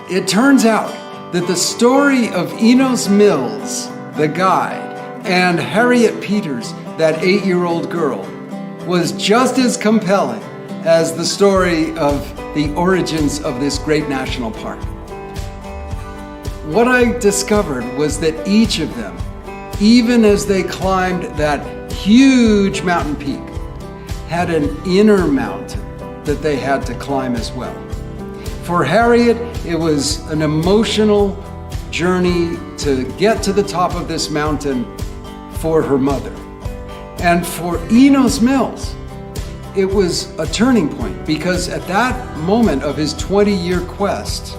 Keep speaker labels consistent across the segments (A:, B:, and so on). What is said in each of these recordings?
A: It turns out that the story of Enos Mills, the guide, and Harriet Peters, that 8-year-old girl, was just as compelling as the story of the origins of this great national park. What I discovered was that each of them, even as they climbed that huge mountain peak, had an inner mountain that they had to climb as well. For Harriet, it was an emotional journey to get to the top of this mountain for her mother. And for Enos Mills, it was a turning point, because at that moment of his 20-year quest,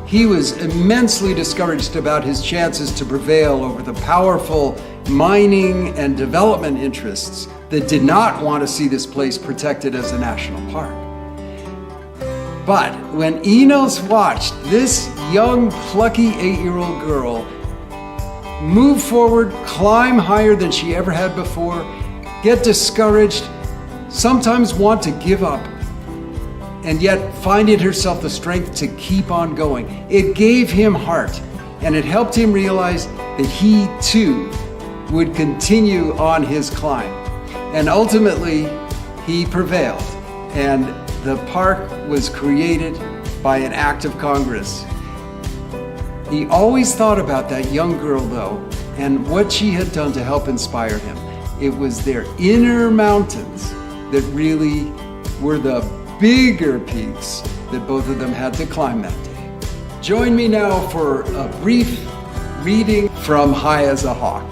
A: he was immensely discouraged about his chances to prevail over the powerful mining and development interests that did not want to see this place protected as a national park. But when Enos watched this young, plucky 8-year-old girl move forward, climb higher than she ever had before, get discouraged, sometimes want to give up, and yet find in herself the strength to keep on going, it gave him heart, and it helped him realize that he too would continue on his climb. And ultimately, he prevailed, and the park was created by an act of Congress. He always thought about that young girl, though, and what she had done to help inspire him. It was their inner mountains that really were the bigger peaks that both of them had to climb that day. Join me now for a brief reading from High as a Hawk.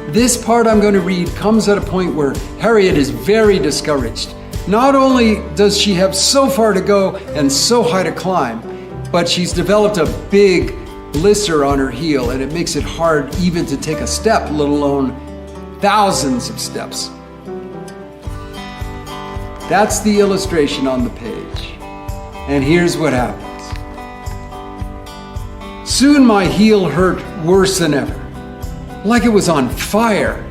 A: This part I'm going to read comes at a point where Harriet is very discouraged. Not only does she have so far to go and so high to climb, but she's developed a big blister on her heel, and it makes it hard even to take a step, let alone thousands of steps. That's the illustration on the page. And here's what happens. Soon my heel hurt worse than ever, like it was on fire.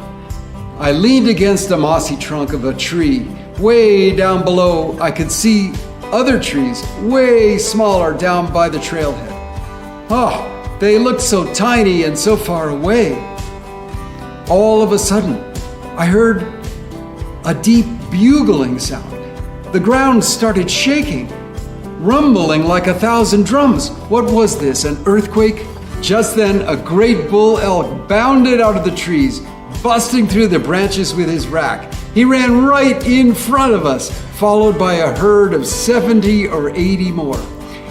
A: I leaned against a mossy trunk of a tree. Way down below, I could see other trees, way smaller, down by the trailhead. Oh, they looked so tiny and so far away. All of a sudden, I heard a deep bugling sound. The ground started shaking, rumbling like 1,000 drums. What was this, an earthquake? Just then, a great bull elk bounded out of the trees, busting through the branches with his rack. He ran right in front of us, followed by a herd of 70 or 80 more.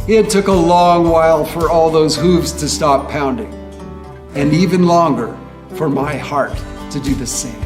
A: It took a long while for all those hooves to stop pounding, and even longer for my heart to do the same.